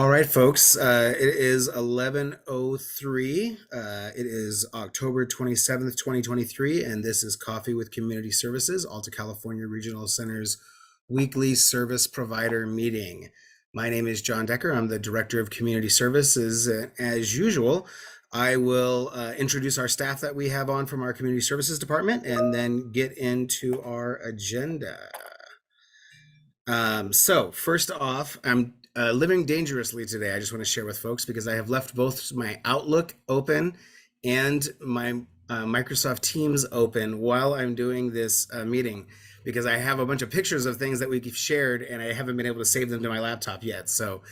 All right, folks. It is 11:03. It is October 27th, 2023, and this is Coffee with Community Services, Alta California Regional Center's weekly service provider meeting. My name is John Decker. I'm the Director of Community Services. As usual, I will introduce our staff that we have on from our Community Services Department and then get into our agenda. So first off, I'm living dangerously today. I just want to share with folks because I have left both my Outlook open and my Microsoft Teams open while I'm doing this meeting because I have a bunch of pictures of things that we've shared and I haven't been able to save them to my laptop yet. So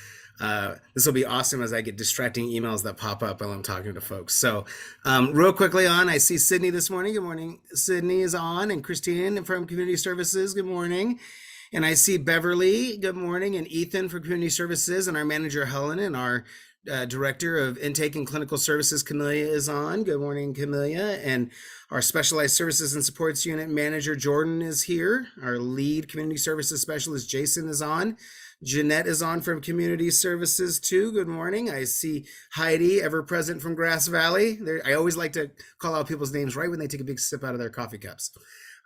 this will be awesome as I get distracting emails that pop up while I'm talking to folks. So real quickly on, I see Sydney this morning. Good morning. Sydney is on, and Christine from Community Services. Good morning. And I see Beverly, good morning, and Ethan for Community Services, and our manager, Helen, and our Director of Intake and Clinical Services, Camelia, is on. Good morning, Camelia. And our Specialized Services and Supports Unit Manager, Jordan, is here. Our Lead Community Services Specialist, Jason, is on. Jeanette is on from Community Services, too. Good morning. I see Heidi, ever present from Grass Valley. I always like to call out people's names right when they take a big sip out of their coffee cups.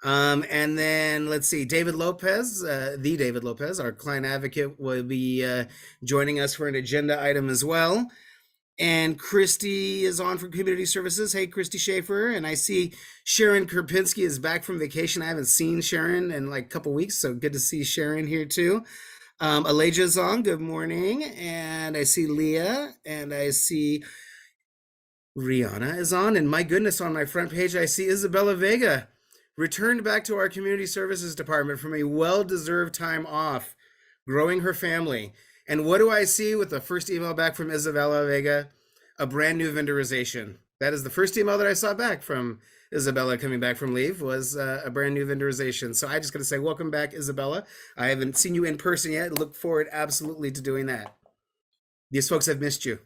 And then let's see, David Lopez, the David Lopez, our client advocate, will be joining us for an agenda item as well. And Christy is on from Community Services. Hey, Christy Schaefer. And I see Sharon Kerpinski is back from vacation. I haven't seen Sharon in like a couple weeks, so good to see Sharon here too. Elijah's on. Good morning. And I see Leah, and I see Rihanna is on. And my goodness, on my front page, I see Isabella Vega returned back to our Community Services Department from a well-deserved time off, growing her family. And what do I see with the first email back from Isabella Vega? A brand new vendorization. That is the first email that I saw back from Isabella coming back from leave, was a brand new vendorization. So I just got to say, welcome back, Isabella. I haven't seen you in person yet. Look forward absolutely to doing that. These folks have missed you.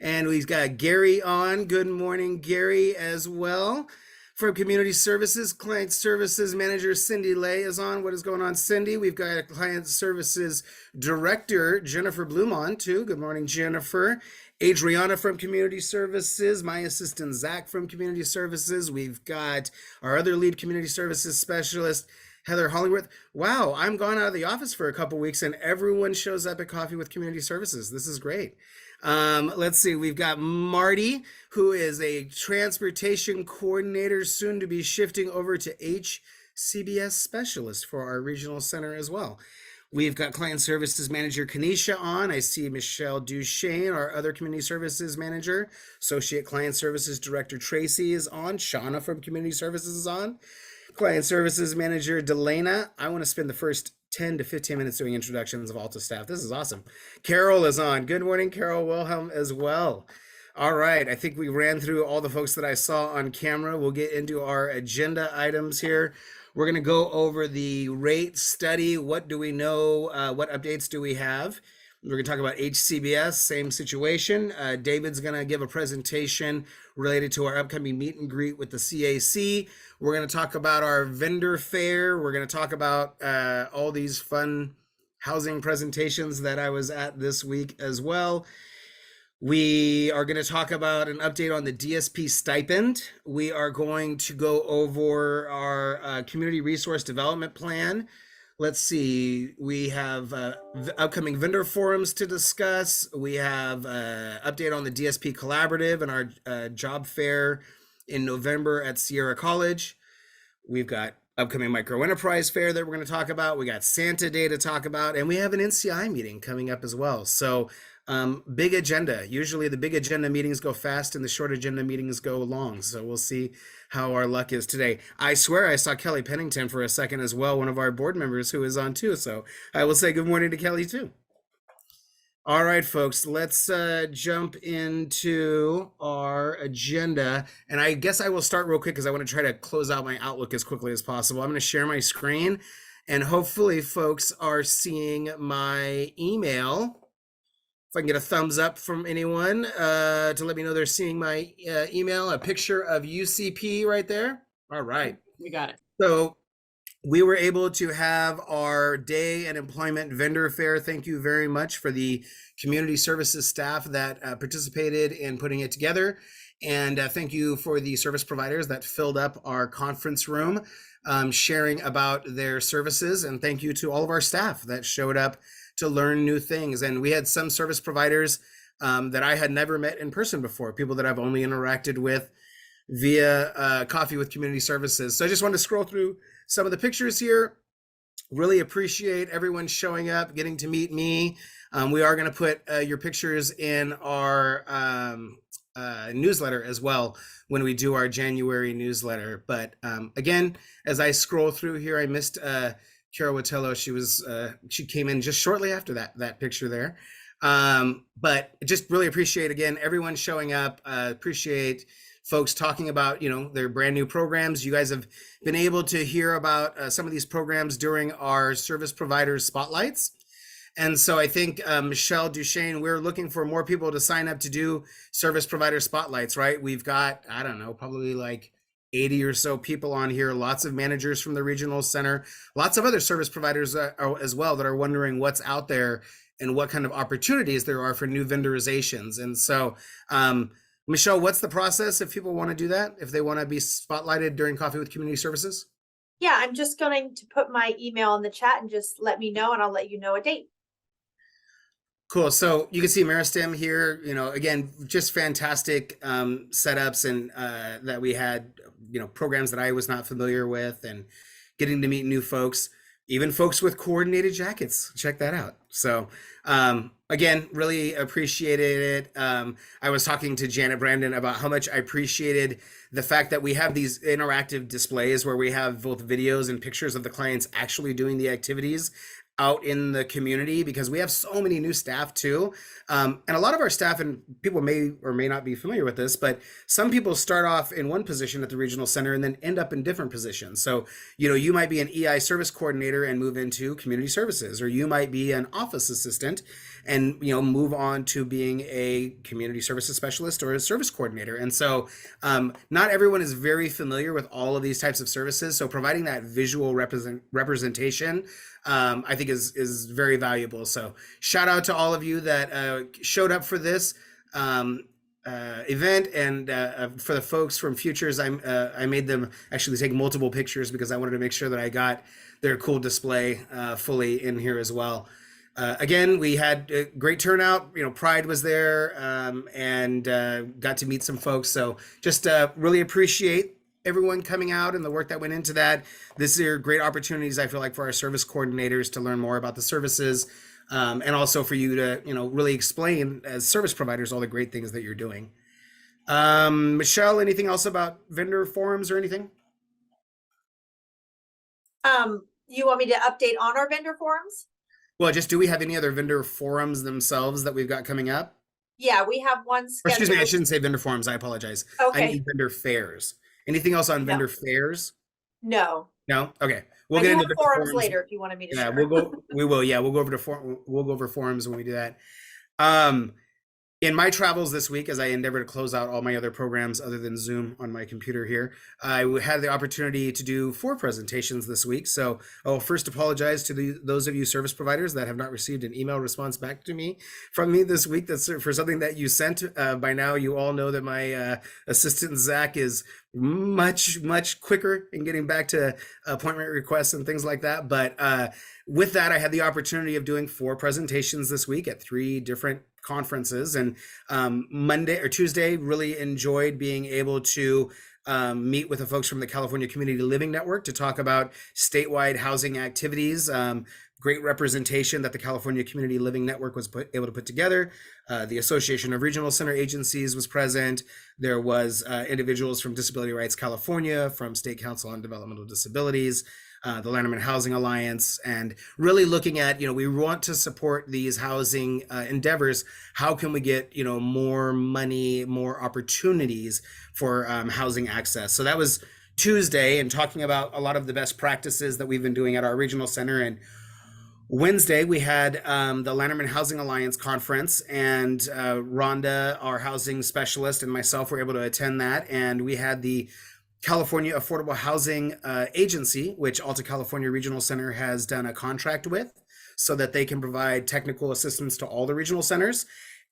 And we've got Gary on. Good morning, Gary, as well. From Community Services, Client Services Manager Cindy Lay is on. What is going on, Cindy? We've got a Client Services Director, Jennifer Bloom, on too. Good morning, Jennifer. Adriana from Community Services, my assistant Zach from Community Services. We've got our other lead Community Services Specialist, Heather Hollingworth. Wow, I'm gone out of the office for a couple weeks and everyone shows up at Coffee with Community Services. This is great. Let's see, we've got Marty, who is a transportation coordinator, soon to be shifting over to HCBS specialist for our regional center as well. We've got Client Services Manager Kanisha on. I see Michelle Duchesne, our other Community Services Manager. Associate Client Services Director Tracy is on. Shauna from Community Services is on. Client Services Manager Delana. I want to spend the first 10 to 15 minutes doing introductions of Alta staff. This is awesome. Carol is on. Good morning, Carol Wilhelm as well. All right, I think we ran through all the folks that I saw on camera. We'll get into our agenda items here. We're going to go over the rate study. What do we know? What updates do we have? We're going to talk about HCBS, same situation. David's going to give a presentation related to our upcoming meet and greet with the CAC. We're going to talk about our vendor fair. We're going to talk about all these fun housing presentations that I was at this week as well. We are going to talk about an update on the DSP stipend. We are going to go over our community resource development plan. Let's see, we have upcoming vendor forums to discuss. We have update on the DSP Collaborative and our job fair in November at Sierra College. We've got upcoming micro enterprise fair that we're going to talk about. We got Santa Day to talk about, and we have an NCI meeting coming up as well. So big agenda. Usually the big agenda meetings go fast and the short agenda meetings go long. So we'll see how our luck is today. I swear I saw Kelly Pennington for a second as well, one of our board members who is on too. So I will say good morning to Kelly too. All right, folks, let's jump into our agenda. And I guess I will start real quick because I want to try to close out my Outlook as quickly as possible. I'm going to share my screen and hopefully folks are seeing my email. If I can get a thumbs up from anyone to let me know they're seeing my email, a picture of UCP right there. All right. We got it. So we were able to have our day and employment vendor fair. Thank you very much for the community services staff that participated in putting it together. And thank you for the service providers that filled up our conference room, sharing about their services. And thank you to all of our staff that showed up to learn new things. And we had some service providers that I had never met in person before, people that I've only interacted with via Coffee with Community Services. So I just wanted to scroll through some of the pictures here. Really appreciate everyone showing up, getting to meet me. We are going to put your pictures in our newsletter as well when we do our January newsletter. But again, as I scroll through here, I missed Kara Watello. She came in just shortly after that picture there. But just really appreciate, again, everyone showing up. Appreciate folks talking about, their brand new programs. You guys have been able to hear about some of these programs during our service providers spotlights. And so I think, Michelle Duchesne, we're looking for more people to sign up to do service provider spotlights, right? We've got, I don't know, probably like 80 or so people on here, lots of managers from the regional center, lots of other service providers as well that are wondering what's out there and what kind of opportunities there are for new vendorizations. And so, Michelle, what's the process if people want to do that, if they want to be spotlighted during Coffee with Community Services? Yeah, I'm just going to put my email in the chat and just let me know, and I'll let you know a date. Cool. So you can see Meristem here, again, just fantastic setups and that we had, programs that I was not familiar with, and getting to meet new folks, even folks with coordinated jackets. Check that out. So again, really appreciated it. I was talking to Janet Brandon about how much I appreciated the fact that we have these interactive displays where we have both videos and pictures of the clients actually doing the activities out in the community, because we have so many new staff too. And a lot of our staff, and people may or may not be familiar with this, but some people start off in one position at the regional center and then end up in different positions. So, you might be an EI service coordinator and move into community services, or you might be an office assistant and, move on to being a community services specialist or a service coordinator. And so not everyone is very familiar with all of these types of services. So providing that visual representation, I think is very valuable. So shout out to all of you that showed up for this event, and for the folks from Futures, I made them actually take multiple pictures because I wanted to make sure that I got their cool display fully in here as well. Again, we had a great turnout. Pride was there, and got to meet some folks. So just really appreciate everyone coming out and the work that went into that. These are great opportunities, I feel like, for our service coordinators to learn more about the services, and also for you to, really explain as service providers all the great things that you're doing. Michelle, anything else about vendor forums or anything? You want me to update on our vendor forums? Well, just, do we have any other vendor forums themselves that we've got coming up? Yeah, we have one scheduled. Or excuse me, I shouldn't say vendor forums. I apologize. Okay. I mean vendor fairs. Anything else on vendor fairs? No. No. Okay. We'll get into forums later if you wanted me to. Yeah, share. we will. Yeah, we'll go over forums when we do that. In my travels this week, as I endeavor to close out all my other programs other than Zoom on my computer here, I had the opportunity to do 4 presentations this week. So I'll first apologize to those of you service providers that have not received an email response back to me from me this week. That's for something that you sent. By now, you all know that my assistant, Zach, is much quicker in getting back to appointment requests and things like that. But with that, I had the opportunity of doing 4 presentations this week at 3 different conferences, and Monday or Tuesday really enjoyed being able to meet with the folks from the California Community Living Network to talk about statewide housing activities. Great representation that the California Community Living Network was able to put together. The Association of Regional Center Agencies was present. There was individuals from Disability Rights California, from State Council on Developmental Disabilities, the Lanterman Housing Alliance, and really looking at, we want to support these housing endeavors. How can we get, more money, more opportunities for housing access? So that was Tuesday, and talking about a lot of the best practices that we've been doing at our regional center. And Wednesday, we had the Lanterman Housing Alliance conference, and Rhonda, our housing specialist, and myself were able to attend that. And we had the California Affordable Housing Agency, which Alta California Regional Center has done a contract with, so that they can provide technical assistance to all the regional centers.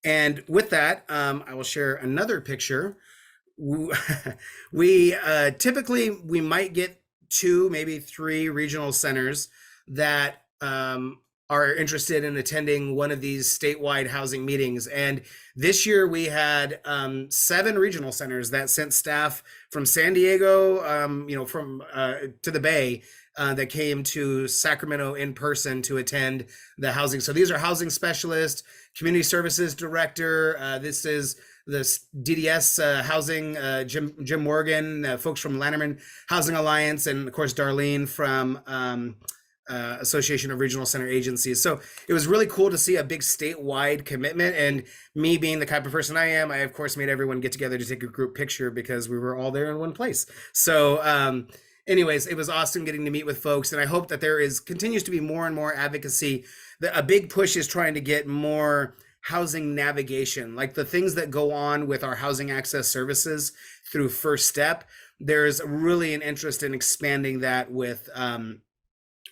And with that, I will share another picture. We typically we might get 2, maybe 3 regional centers that are interested in attending one of these statewide housing meetings. And this year we had 7 regional centers that sent staff from San Diego, from to the Bay, that came to Sacramento in person to attend the housing. So these are housing specialists, community services director. This is the DDS housing, Jim Morgan, folks from Lanterman Housing Alliance, and of course Darlene from Association of Regional Center Agencies. So it was really cool to see a big statewide commitment. And me being the type of person I am, I of course made everyone get together to take a group picture because we were all there in one place. So anyways, it was awesome getting to meet with folks, and I hope that there continues to be more and more advocacy. A big push is trying to get more housing navigation, like the things that go on with our housing access services through First Step. There's really an interest in expanding that with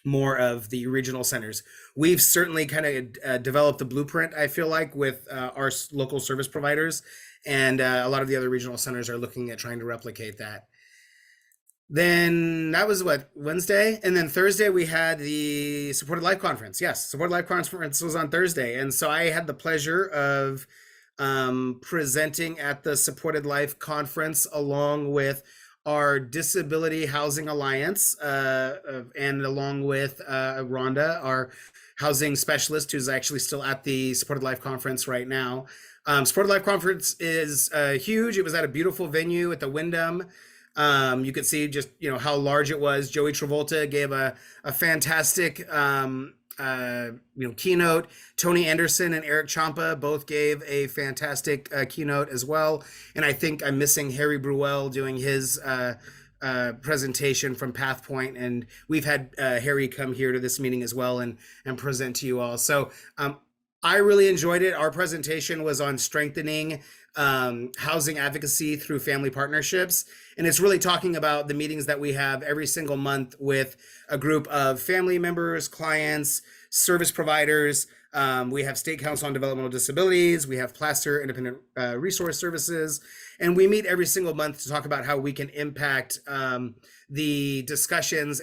more of the regional centers. We've certainly kind of developed the blueprint, I feel like, with our local service providers, and a lot of the other regional centers are looking at trying to replicate that. Then that was Wednesday, and then Thursday we had the Supported Life Conference. Yes, Supported Life Conference was on Thursday, and so I had the pleasure of presenting at the Supported Life Conference along with our Disability Housing Alliance, and along with Rhonda, our housing specialist, who's actually still at the Supported Life Conference right now. Supported Life Conference is huge. It was at a beautiful venue at the Wyndham. You could see just how large it was. Joey Travolta gave a fantastic keynote. Tony Anderson and Eric Champa both gave a fantastic keynote as well. And I think I'm missing Harry Bruel doing his presentation from PathPoint. And we've had Harry come here to this meeting as well and present to you all. So I really enjoyed it. Our presentation was on strengthening housing advocacy through family partnerships. And it's really talking about the meetings that we have every single month with a group of family members, clients, service providers. We have State Council on Developmental Disabilities. We have Placer Independent Resource Services. And we meet every single month to talk about how we can impact the discussions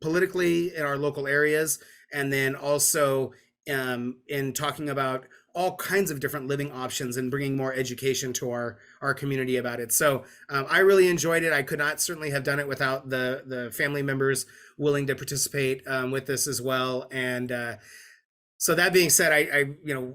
politically in our local areas. And then also in talking about all kinds of different living options and bringing more education to our community about it. So I really enjoyed it. I could not certainly have done it without the family members willing to participate with this as well. And so that being said, I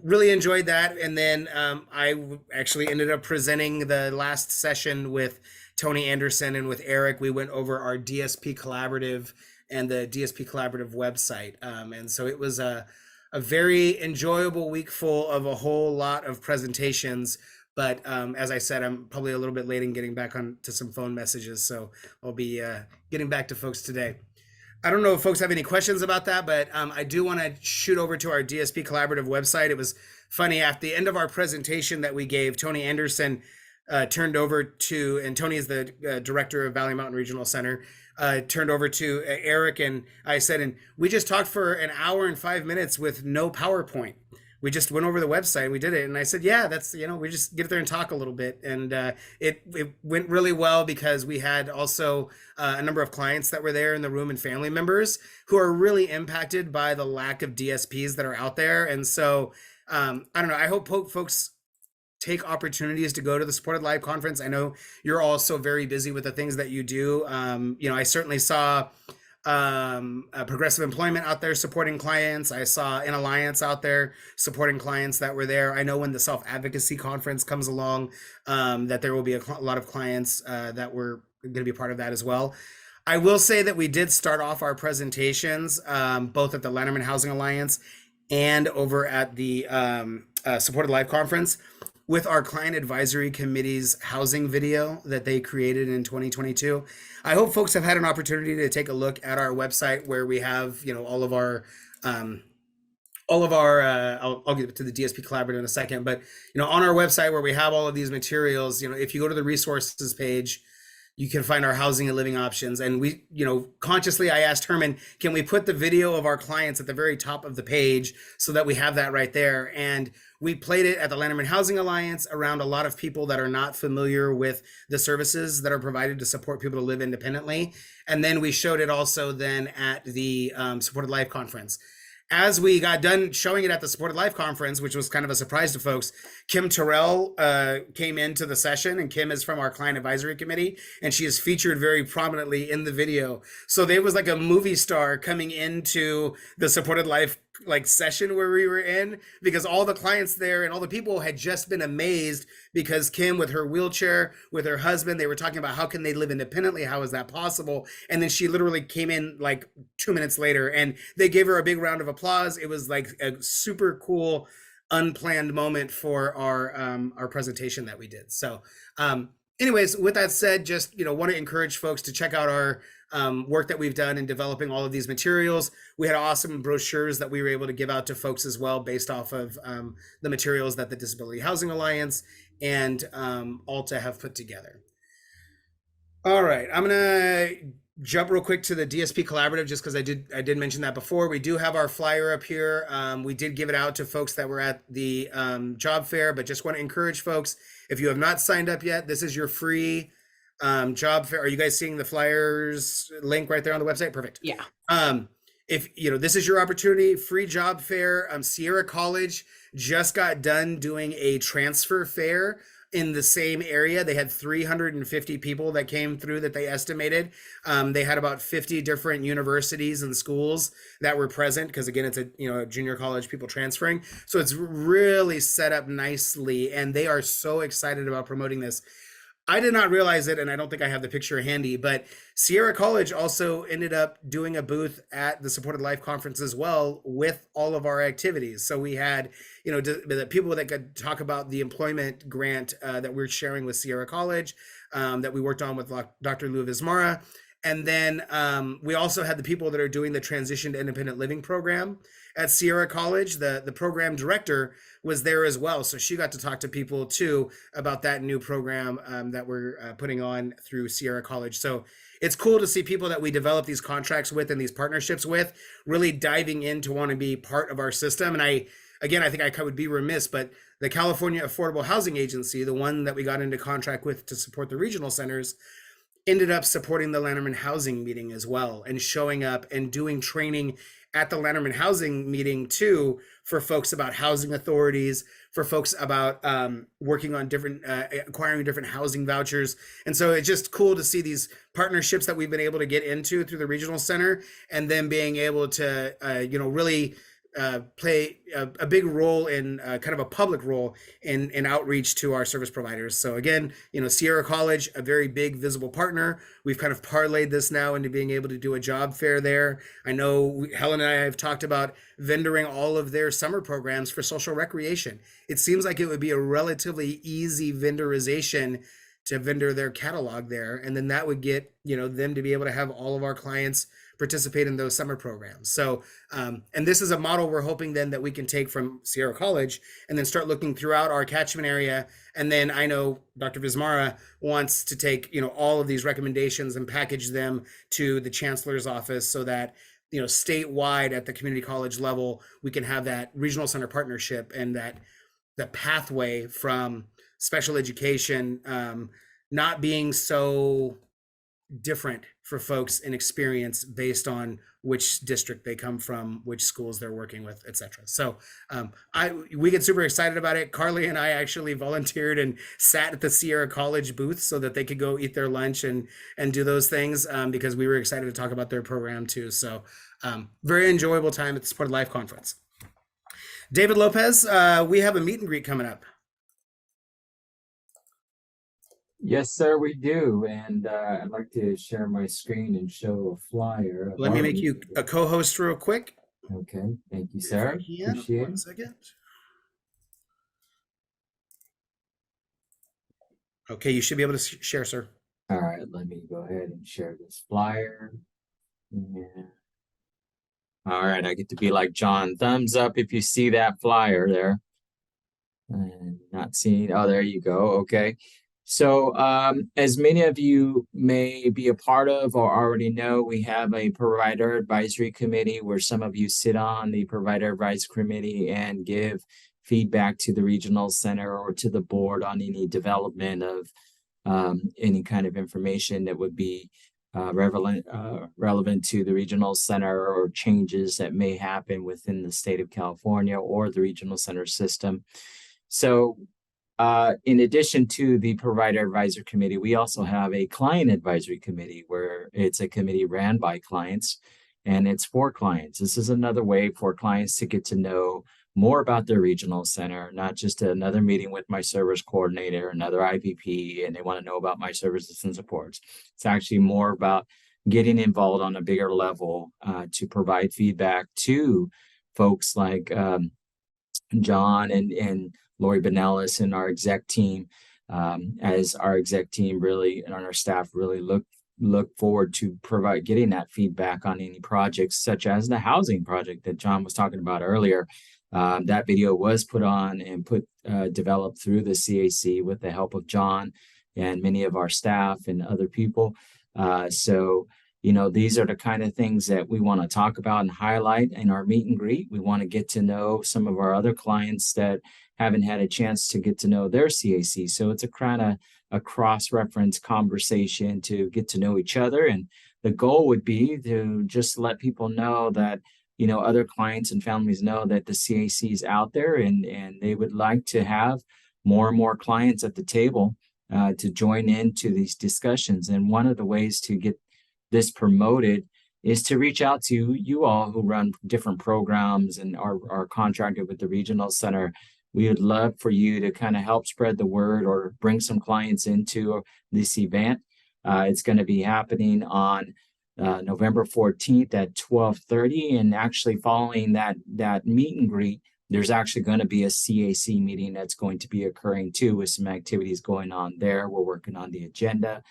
really enjoyed that. And then I actually ended up presenting the last session with Tony Anderson and with Eric. We went over our DSP Collaborative and the DSP Collaborative website. And so it was a very enjoyable week full of a whole lot of presentations. But as I said, I'm probably a little bit late in getting back on to some phone messages. So I'll be getting back to folks today. I don't know if folks have any questions about that, but I do want to shoot over to our DSP Collaborative website. It was funny, at the end of our presentation that we gave, Tony Anderson turned over to, and Tony is the director of Valley Mountain Regional Center, turned over to Eric, and I said, and we just talked for an hour and 5 minutes with no PowerPoint. We just went over the website, we did it. And I said, yeah, that's, we just get there and talk a little bit. And it went really well because we had also a number of clients that were there in the room and family members who are really impacted by the lack of DSPs that are out there. And so, I don't know, I hope folks take opportunities to go to the Supported Life Conference. I know you're all so very busy with the things that you do. I certainly saw Progressive Employment out there supporting clients. I saw an Alliance out there supporting clients that were there. I know when the Self-Advocacy Conference comes along, that there will be a lot of clients that were going to be a part of that as well. I will say that we did start off our presentations both at the Lanterman Housing Alliance and over at the Supported Life Conference with our Client Advisory Committee's housing video that they created in 2022. I hope folks have had an opportunity to take a look at our website where we have, all of our, I'll get to the DSP Collaborative in a second, but, on our website where we have all of these materials, if you go to the resources page, you can find our housing and living options. And we, consciously I asked Herman, can we put the video of our clients at the very top of the page so that we have that right there? And we played it at the Lanterman Housing Alliance around a lot of people that are not familiar with the services that are provided to support people to live independently. And then we showed it also then at the Supported Life Conference. As we got done showing it at the Supported Life Conference, which was kind of a surprise to folks, Kim Terrell came into the session, and Kim is from our client advisory committee, and she is featured very prominently in the video. So there was like a movie star coming into the Supported Life session where we were in, because all the clients there and all the people had just been amazed because Kim, with her wheelchair, with her husband, they were talking about how can they live independently, how is that possible? And then she literally came in like 2 minutes later, and they gave her a big round of applause. It was like a super cool unplanned moment for our presentation that we did. So anyways, with that said, just want to encourage folks to check out our work that we've done in developing all of these materials. We had awesome brochures that we were able to give out to folks as well, based off of the materials that the Disability Housing Alliance and Alta have put together. All right, I'm gonna jump real quick to the DSP Collaborative, just because I did mention that before. We do have our flyer up here. We did give it out to folks that were at the job fair, but just want to encourage folks, if you have not signed up yet, this is your free job fair. Are you guys seeing the flyers link right there on the website? Perfect. Yeah. If this is your opportunity, free job fair. Sierra College just got done doing a transfer fair in the same area. They had 350 people that came through that they estimated. They had about 50 different universities and schools that were present, because again, it's a junior college, people transferring. So it's really set up nicely, and they are so excited about promoting this. I did not realize it, and I don't think I have the picture handy, but Sierra College also ended up doing a booth at the Supported Life Conference as well with all of our activities. So we had, the people that could talk about the employment grant that we're sharing with Sierra College, that we worked on with Dr. Lou Vismara. And then we also had the people that are doing the Transition to Independent Living program at Sierra College. The program director was there as well. So she got to talk to people too about that new program that we're putting on through Sierra College. So it's cool to see people that we develop these contracts with and these partnerships with really diving in to want to be part of our system. And I think I would be remiss, but the California Affordable Housing Agency, the one that we got into contract with to support the regional centers, ended up supporting the Lanterman Housing meeting as well, and showing up and doing training at the Lanterman Housing meeting too, for folks about housing authorities, for folks about working on different, acquiring different housing vouchers. And so it's just cool to see these partnerships that we've been able to get into through the regional center, and then being able to, really play a big role in kind of a public role in outreach to our service providers. So again, Sierra College, a very big visible partner. We've kind of parlayed this now into being able to do a job fair there. I know Helen and I have talked about vendoring all of their summer programs for social recreation. It seems like it would be a relatively easy vendorization to vendor their catalog there, and then that would get them to be able to have all of our clients participate in those summer programs. So, and this is a model we're hoping then that we can take from Sierra College and then start looking throughout our catchment area. And then I know Dr. Vismara wants to take, all of these recommendations and package them to the chancellor's office, so that, statewide at the community college level, we can have that regional center partnership, and that the pathway from special education not being so different for folks in experience based on which district they come from, which schools they're working with, etc. So we get super excited about it. Carly and I actually volunteered and sat at the Sierra College booth so that they could go eat their lunch and do those things, because we were excited to talk about their program too. So very enjoyable time at the Supported Life Conference. David Lopez, we have a meet and greet coming up. Yes, sir, we do. And I'd like to share my screen and show a flyer. Let me make you a co-host real quick. Okay, thank you, sir. Appreciate One it. second. Okay, you should be able to share, sir. All right, let me go ahead and share this flyer. Yeah. All right, I get to be like John. Thumbs up if you see that flyer there. And not seeing, oh, there you go. Okay. So, as many of you may be a part of or already know, we have a provider advisory committee where some of you sit on the provider advisory committee and give feedback to the regional center or to the board on any development of any kind of information that would be relevant to the regional center or changes that may happen within the state of California or the regional center system. So, in addition to the provider advisory committee, we also have a client advisory committee where it's a committee ran by clients and it's for clients. This is another way for clients to get to know more about their regional center, not just another meeting with my service coordinator, another IVP, and they want to know about my services and supports. It's actually more about getting involved on a bigger level to provide feedback to folks like John and Lori Benellis and our exec team, as our exec team really and our staff really look forward to getting that feedback on any projects, such as the housing project that John was talking about earlier. That video was put on and developed through the CAC with the help of John and many of our staff and other people. So, these are the kind of things that we want to talk about and highlight in our meet and greet. We want to get to know some of our other clients that haven't had a chance to get to know their CAC. So it's a kind of a cross-reference conversation to get to know each other. And the goal would be to just let people know that, other clients and families know that the CAC is out there and they would like to have more and more clients at the table to join into these discussions. And one of the ways to get this promoted is to reach out to you all who run different programs and are contracted with the regional center. We would love for you to kind of help spread the word or bring some clients into this event. It's going to be happening on November 14th at 12:30, and actually following that meet and greet, there's actually going to be a CAC meeting that's going to be occurring too, with some activities going on there. We're working on the agenda.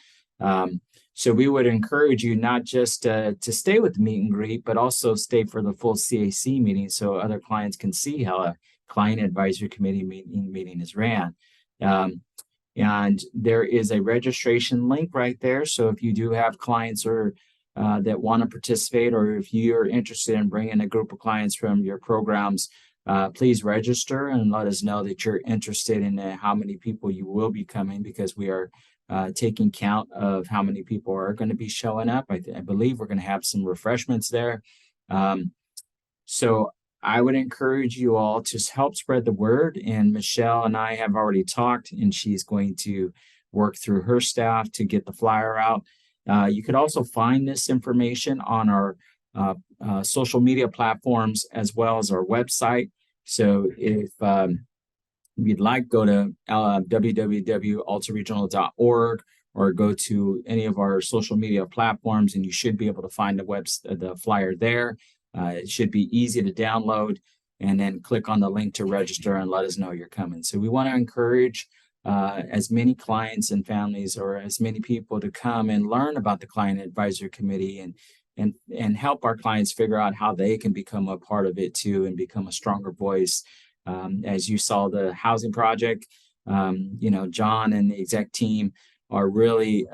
So we would encourage you not just to stay with the meet and greet, but also stay for the full CAC meeting so other clients can see how a client advisory committee meeting is ran. And there is a registration link right there. So if you do have clients or that want to participate, or if you're interested in bringing a group of clients from your programs, please register and let us know that you're interested in how many people you will be coming, because we are taking count of how many people are going to be showing up. I believe we're going to have some refreshments there. So I would encourage you all to help spread the word. And Michelle and I have already talked, and she's going to work through her staff to get the flyer out. You could also find this information on our social media platforms as well as our website. So if you'd like, go to www.altaregional.org or go to any of our social media platforms, and you should be able to find the flyer there. It should be easy to download, and then click on the link to register and let us know you're coming. So we want to encourage as many clients and families, or as many people, to come and learn about the Client Advisory Committee and help our clients figure out how they can become a part of it too and become a stronger voice. As you saw the housing project, John and the exec team are really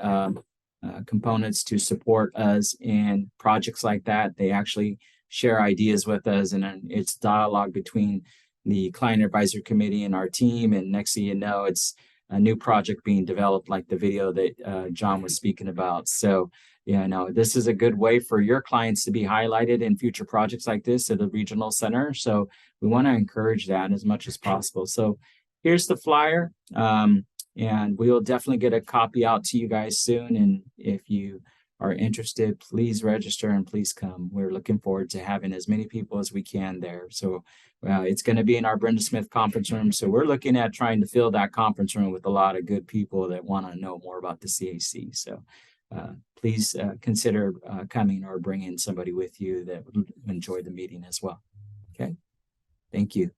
components to support us in projects like that. They actually share ideas with us, and it's dialogue between the Client Advisory Committee and our team. And next thing you know, it's a new project being developed, like the video that John was speaking about. So, this is a good way for your clients to be highlighted in future projects like this at the regional center. So we want to encourage that as much as possible. So here's the flyer, and we will definitely get a copy out to you guys soon. And if you are interested, please register and please come. We're looking forward to having as many people as we can there. So it's going to be in our Brenda Smith conference room. So we're looking at trying to fill that conference room with a lot of good people that want to know more about the CAC. So please consider coming or bringing somebody with you that would enjoy the meeting as well. Okay. Thank you.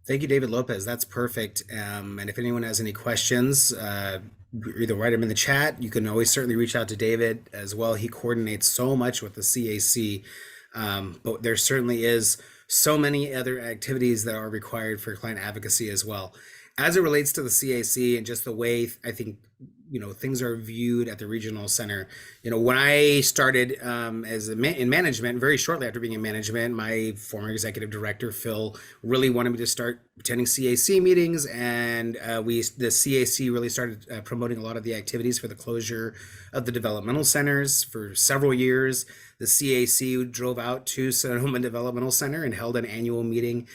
Thank you, David Lopez. That's perfect. And if anyone has any questions, either write them in the chat. You can always certainly reach out to David as well. He coordinates so much with the CAC, but there certainly is so many other activities that are required for client advocacy as well. as it relates to the CAC and just the way I think, things are viewed at the regional center. When I started in management, very shortly after being in management, my former executive director, Phil, really wanted me to start attending CAC meetings. And the CAC really started promoting a lot of the activities for the closure of the developmental centers for several years. The CAC drove out to Sonoma Developmental Center and held an annual meeting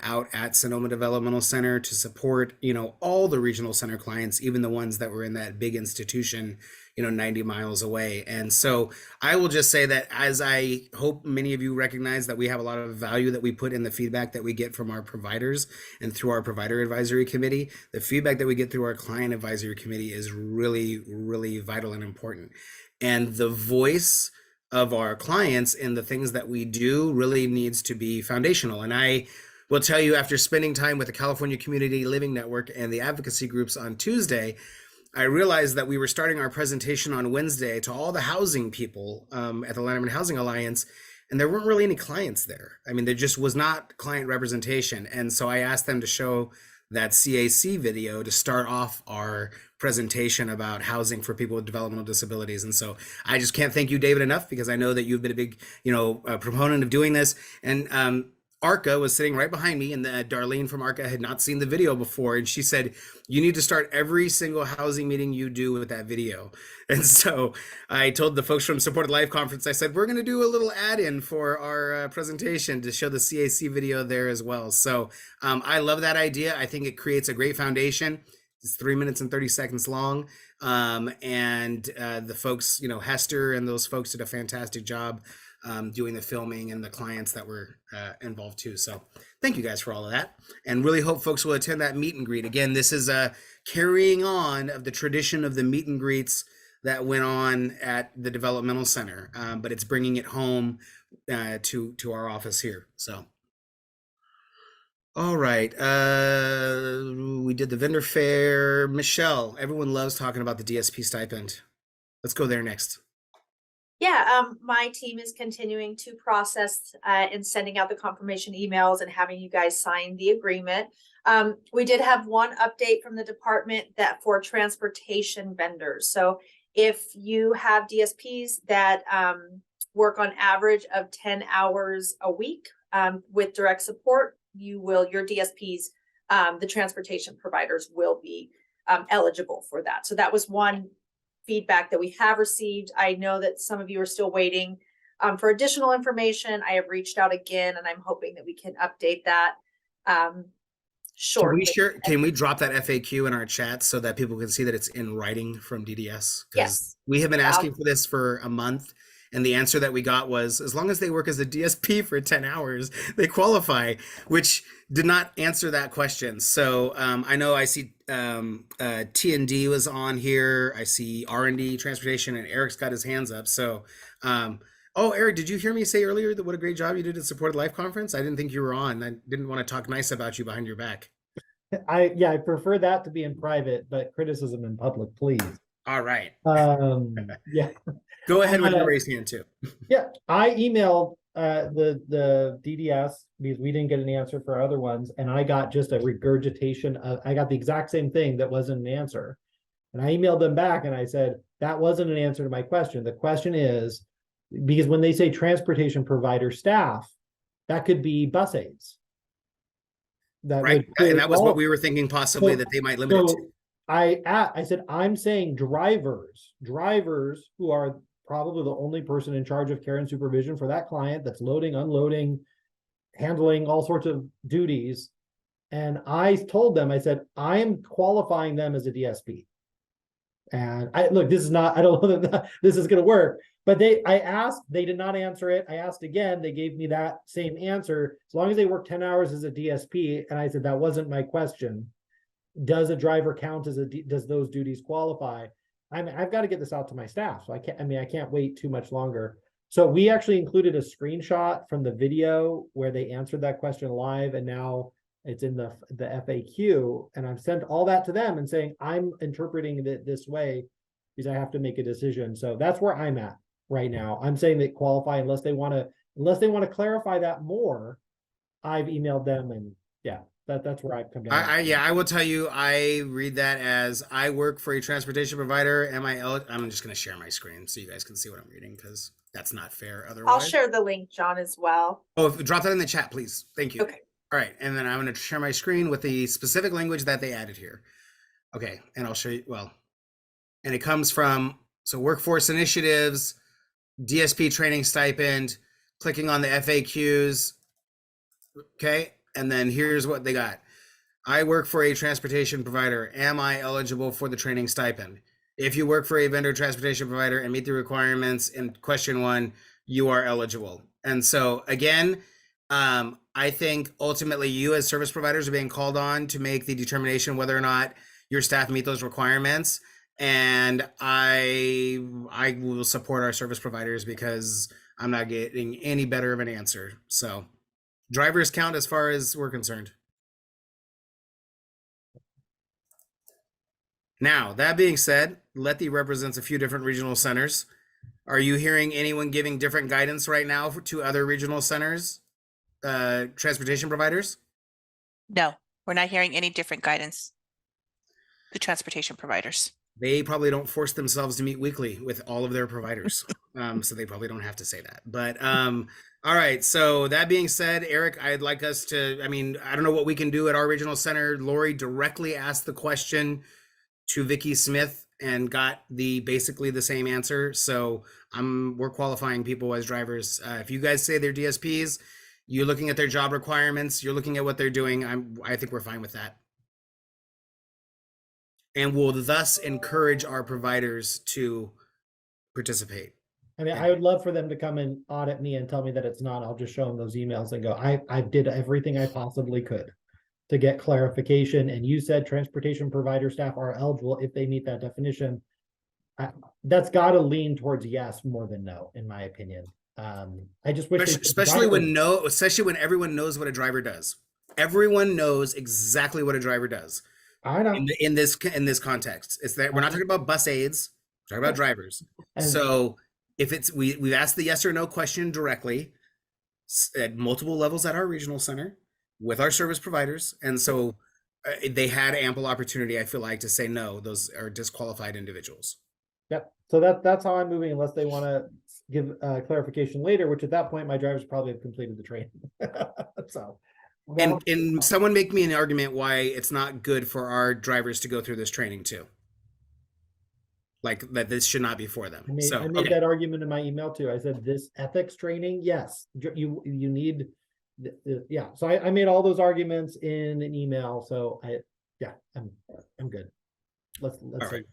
out at Sonoma Developmental Center to support, all the regional center clients, even the ones that were in that big institution, 90 miles away. And so I will just say that, as I hope many of you recognize, that we have a lot of value that we put in the feedback that we get from our providers and through our provider advisory committee. The feedback that we get through our client advisory committee is really, really vital and important. And the voice of our clients and the things that we do really needs to be foundational. And I will tell you, after spending time with the California Community Living Network and the advocacy groups on Tuesday, I realized that we were starting our presentation on Wednesday to all the housing people at the Lanterman Housing Alliance, and there weren't really any clients there. I mean, there just was not client representation. And so I asked them to show that CAC video to start off our presentation about housing for people with developmental disabilities. And so I just can't thank you, David, enough, because I know that you've been a big, proponent of doing this. And ARCA was sitting right behind me, and Darlene from ARCA had not seen the video before. And she said, you need to start every single housing meeting you do with that video. And so I told the folks from Supported Life Conference, I said, we're going to do a little add-in for our presentation to show the CAC video there as well. So I love that idea. I think it creates a great foundation. It's 3 minutes and 30 seconds long. And the folks, Hester and those folks did a fantastic job doing the filming, and the clients that were involved too. So thank you guys for all of that, and really hope folks will attend that meet and greet. Again, this is a carrying on of the tradition of the meet and greets that went on at the developmental center, but it's bringing it home to our office here. So all right, we did the vendor fair. Michelle, everyone loves talking about the DSP stipend. Let's go there next. Yeah, my team is continuing to process and sending out the confirmation emails and having you guys sign the agreement. We did have one update from the department that for transportation vendors. So if you have DSPs that work on average of 10 hours a week with direct support, your DSPs, the transportation providers, will be eligible for that. So that was one feedback that we have received. I know that some of you are still waiting for additional information. I have reached out again, and I'm hoping that we can update that shortly. Can we drop that FAQ in our chat so that people can see that it's in writing from DDS? Yes. We have been asking for this for a month, and the answer that we got was, as long as they work as a DSP for 10 hours, they qualify, which did not answer that question. So I know I see T&D was on here. I see R&D Transportation, and Eric's got his hands up. So, Eric, did you hear me say earlier that what a great job you did at Supported Life Conference? I didn't think you were on. I didn't want to talk nice about you behind your back. I prefer that to be in private, but criticism in public, please. All right. Yeah. Go ahead with your raised hand too. Yeah, I emailed the DDS because we didn't get an answer for other ones, and I got just a regurgitation of, I got the exact same thing that wasn't an answer. And I emailed them back and I said, that wasn't an answer to my question. The question is, because when they say transportation provider staff, that could be bus aides. Right, and that was what we were thinking possibly that they might limit it to. I said, I'm saying drivers who are probably the only person in charge of care and supervision for that client that's loading, unloading, handling all sorts of duties. And I told them, I said, I am qualifying them as a DSP. And look, this is not, I don't know that this is going to work, but I asked, they did not answer it. I asked again, they gave me that same answer. As long as they work 10 hours as a DSP. And I said, that wasn't my question. Does a driver count as does those duties qualify? I've got to get this out to my staff. So I can't wait too much longer. So we actually included a screenshot from the video where they answered that question live, and now it's in the FAQ, and I've sent all that to them and saying, I'm interpreting it this way because I have to make a decision. So that's where I'm at right now. I'm saying they qualify unless they want to clarify that more. I've emailed them, and yeah, That's where I come down. I will tell you, I read that as I work for a transportation provider. I'm just going to share my screen so you guys can see what I'm reading because that's not fair otherwise. I'll share the link, John, as well. Oh, drop that in the chat, please. Thank you. Okay. All right. And then I'm going to share my screen with the specific language that they added here. Okay. And I'll show you, and it comes from, so workforce initiatives, DSP training stipend, clicking on the FAQs. Okay. And then here's what they got. I work for a transportation provider. Am I eligible for the training stipend? If you work for a vendor transportation provider and meet the requirements in question 1, you are eligible. And so again, I think ultimately you as service providers are being called on to make the determination whether or not your staff meet those requirements. And I will support our service providers because I'm not getting any better of an answer. So drivers count as far as we're concerned. Now, that being said, Letty represents a few different regional centers. Are you hearing anyone giving different guidance right now to other regional centers, transportation providers? No, we're not hearing any different guidance to transportation providers. They probably don't force themselves to meet weekly with all of their providers. So they probably don't have to say that. But all right. So that being said, Eric, I'd like us to, I don't know what we can do at our regional center. Lori directly asked the question to Vicky Smith and got basically the same answer. So we're qualifying people as drivers. If you guys say they're DSPs, you're looking at their job requirements, you're looking at what they're doing. I think we're fine with that. And will thus encourage our providers to participate. I would love for them to come and audit me and tell me that it's not. I'll just show them those emails and go, I did everything I possibly could to get clarification. And you said transportation provider staff are eligible if they meet that definition. That's got to lean towards yes more than no, in my opinion. I just wish, especially when everyone knows what a driver does. Everyone knows exactly what a driver does. I know in this context, it's that we're not talking about bus aides, we're talking about drivers. And so if we've asked the yes or no question directly at multiple levels at our regional center with our service providers, and so they had ample opportunity, I feel like, to say no, those are disqualified individuals. Yep. So that's how I'm moving, unless they want to give clarification later, which at that point my drivers probably have completed the training. So. And someone make me an argument why it's not good for our drivers to go through this training too. Like that this should not be for them. I made that argument in my email too. I said this ethics training, yes, you need, yeah. So I made all those arguments in an email. So I'm good. Let's see. Right.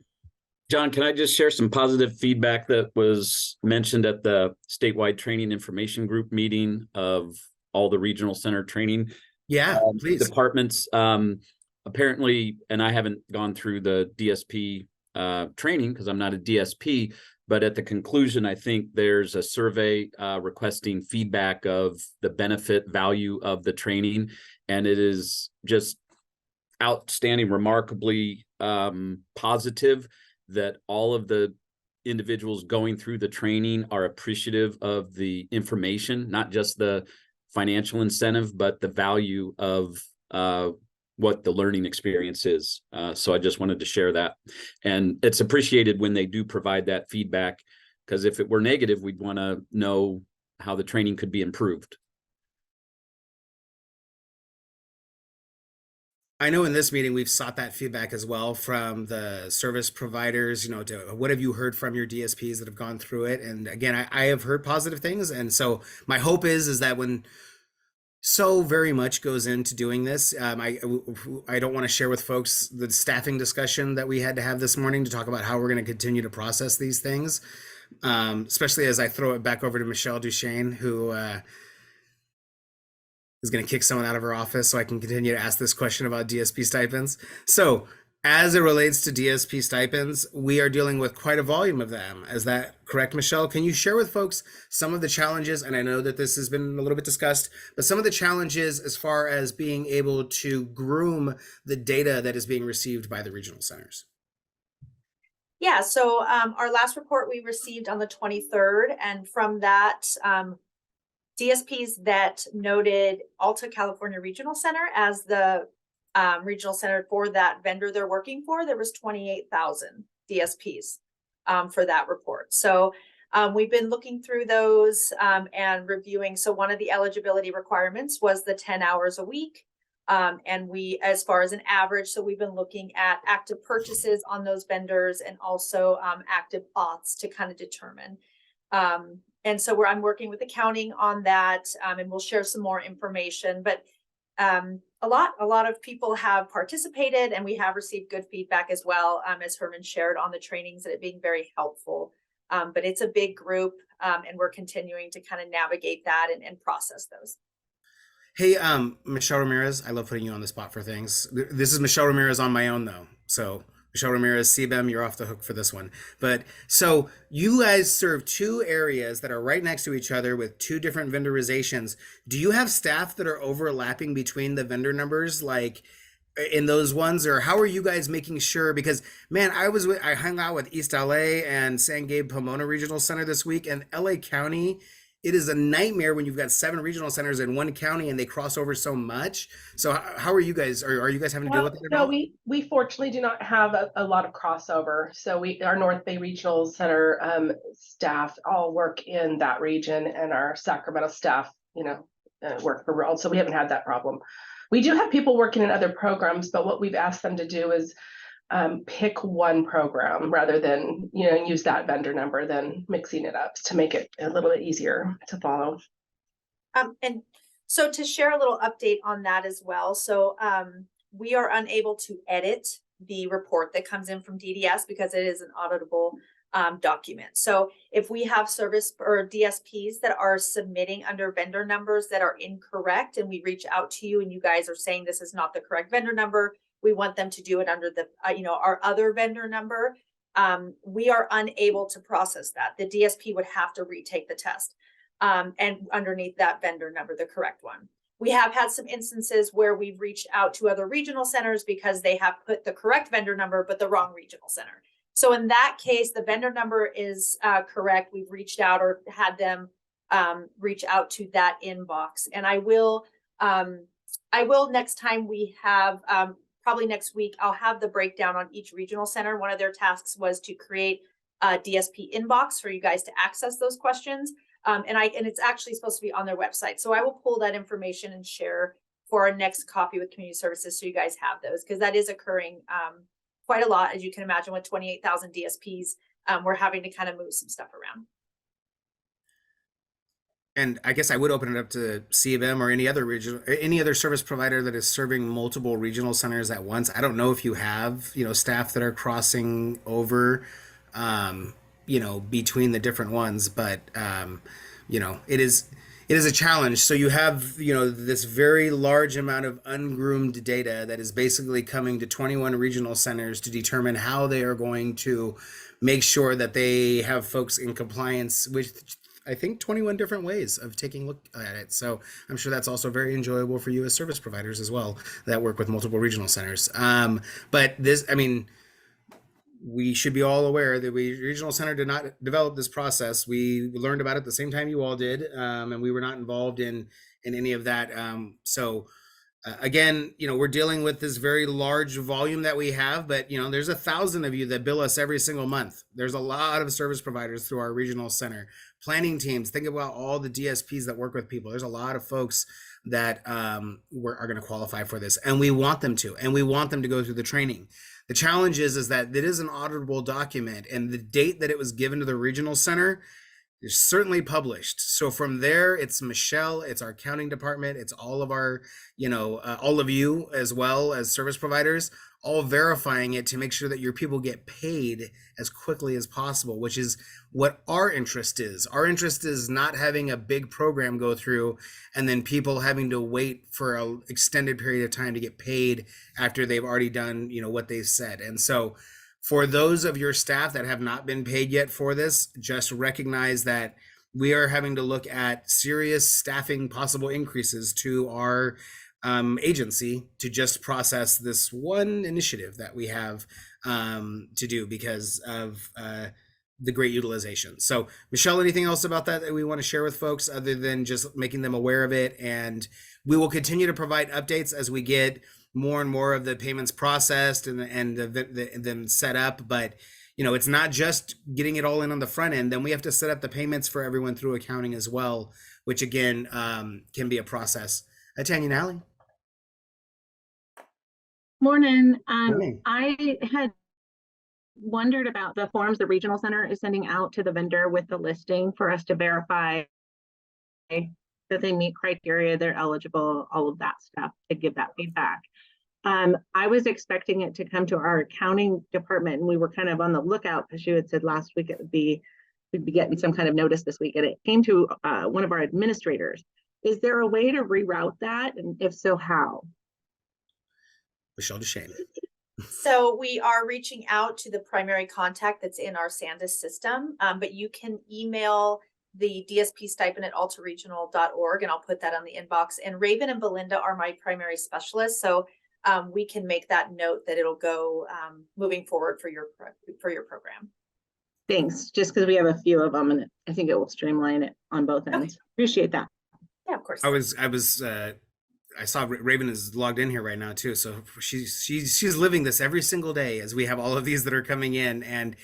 John, can I just share some positive feedback that was mentioned at the statewide training information group meeting of all the regional center training please. Departments. Apparently, and I haven't gone through the DSP training because I'm not a DSP, but at the conclusion, I think there's a survey requesting feedback of the benefit value of the training. And it is just outstanding, remarkably positive that all of the individuals going through the training are appreciative of the information, not just the financial incentive, but the value of what the learning experience is. So I just wanted to share that. And it's appreciated when they do provide that feedback, because if it were negative, we'd want to know how the training could be improved. I know in this meeting, we've sought that feedback as well from the service providers, to what have you heard from your DSPs that have gone through it? And again, I have heard positive things. And so my hope is that when so very much goes into doing this, I don't want to share with folks the staffing discussion that we had to have this morning to talk about how we're going to continue to process these things, especially as I throw it back over to Michelle Duchesne, who is going to kick someone out of her office so I can continue to ask this question about DSP stipends. So as it relates to DSP stipends, we are dealing with quite a volume of them. Is that correct, Michelle? Can you share with folks some of the challenges, and I know that this has been a little bit discussed, but some of the challenges as far as being able to groom the data that is being received by the regional centers? Yeah, so our last report we received on the 23rd, and from that, DSPs that noted Alta California Regional Center as the regional center for that vendor they're working for, there was 28,000 DSPs for that report. So we've been looking through those and reviewing. So one of the eligibility requirements was the 10 hours a week. And we, as far as an average, so we've been looking at active purchases on those vendors and also active auths to kind of determine. And so I'm working with accounting on that, and we'll share some more information. But a lot of people have participated, and we have received good feedback as well, as Herman shared on the trainings, and it being very helpful. But it's a big group, and we're continuing to kind of navigate that and process those. Hey, Michelle Ramirez, I love putting you on the spot for things. This is Michelle Ramirez on my own, though. So, Michelle Ramirez, CBEM, you're off the hook for this one. But so you guys serve two areas that are right next to each other with two different vendorizations. Do you have staff that are overlapping between the vendor numbers, like in those ones, or how are you guys making sure? Because man, I hung out with East LA and San Gabe Pomona Regional Center this week, and LA County. It is a nightmare when you've got 7 regional centers in one county and they cross over so much. So how are you guys? Are you guys having to deal with that at No, all? we fortunately do not have a lot of crossover. So our North Bay Regional Center staff all work in that region, and our Sacramento staff, work for World. So we haven't had that problem. We do have people working in other programs, but what we've asked them to do is pick one program rather than use that vendor number, then mixing it up to make it a little bit easier to follow. And so to share a little update on that as well. So we are unable to edit the report that comes in from DDS because it is an auditable document. So if we have service or DSPs that are submitting under vendor numbers that are incorrect, and we reach out to you and you guys are saying this is not the correct vendor number, we want them to do it under the, our other vendor number. We are unable to process that. The DSP would have to retake the test and underneath that vendor number, the correct one. We have had some instances where we've reached out to other regional centers because they have put the correct vendor number, but the wrong regional center. So in that case, the vendor number is correct. We've reached out or had them reach out to that inbox. And I will next time we have, probably next week, I'll have the breakdown on each regional center. One of their tasks was to create a DSP inbox for you guys to access those questions. And it's actually supposed to be on their website. So I will pull that information and share for our next copy with community services. So you guys have those, because that is occurring quite a lot. As you can imagine, with 28,000 DSPs, we're having to kind of move some stuff around. And I guess I would open it up to CBEM or any other service provider that is serving multiple regional centers at once. I don't know if you have, staff that are crossing over, between the different ones, but, it is a challenge. So you have, this very large amount of ungroomed data that is basically coming to 21 regional centers to determine how they are going to make sure that they have folks in compliance with, I think, 21 different ways of taking a look at it. So I'm sure that's also very enjoyable for you as service providers as well that work with multiple regional centers. But this, we should be all aware that Regional Center did not develop this process. We learned about it the same time you all did, and we were not involved in any of that. Again, we're dealing with this very large volume that we have, but there's 1,000 of you that bill us every single month. There's a lot of service providers through our regional center. Planning teams, think about all the DSPs that work with people. There's a lot of folks that are going to qualify for this, and we want them to, and we want them to go through the training. The challenge is that it is an auditable document, and the date that it was given to the regional center is certainly published. So from there, it's Michelle, it's our accounting department, it's all of our, all of you as well as service providers, all verifying it to make sure that your people get paid as quickly as possible, which is what our interest is. Our interest is not having a big program go through and then people having to wait for an extended period of time to get paid after they've already done, what they've said. And so for those of your staff that have not been paid yet for this, just recognize that we are having to look at serious staffing possible increases to our agency to just process this one initiative that we have to do because of the great utilization. So Michelle, anything else about that we want to share with folks other than just making them aware of it? And we will continue to provide updates as we get more and more of the payments processed and them set up. But it's not just getting it all in on the front end. Then we have to set up the payments for everyone through accounting as well, which again can be a process. Tanya Nally. Morning. Morning. I had wondered about the forms the regional center is sending out to the vendor with the listing for us to verify that they meet criteria, they're eligible, all of that stuff, to give that feedback. I was expecting it to come to our accounting department, and we were kind of on the lookout because you had said last week we'd be getting some kind of notice this week, and it came to one of our administrators. Is there a way to reroute that? And if so, how? Michelle Duchesne. So we are reaching out to the primary contact that's in our Sandus system, but you can email the DSP stipend at altaregional.org, and I'll put that on the inbox. And Raven and Belinda are my primary specialists, so we can make that note that it'll go moving forward for your program. Thanks. Just because we have a few of them, and I think it will streamline it on both ends. Appreciate that. Yeah, of course. I saw Raven is logged in here right now too, so she's living this every single day as we have all of these that are coming in. And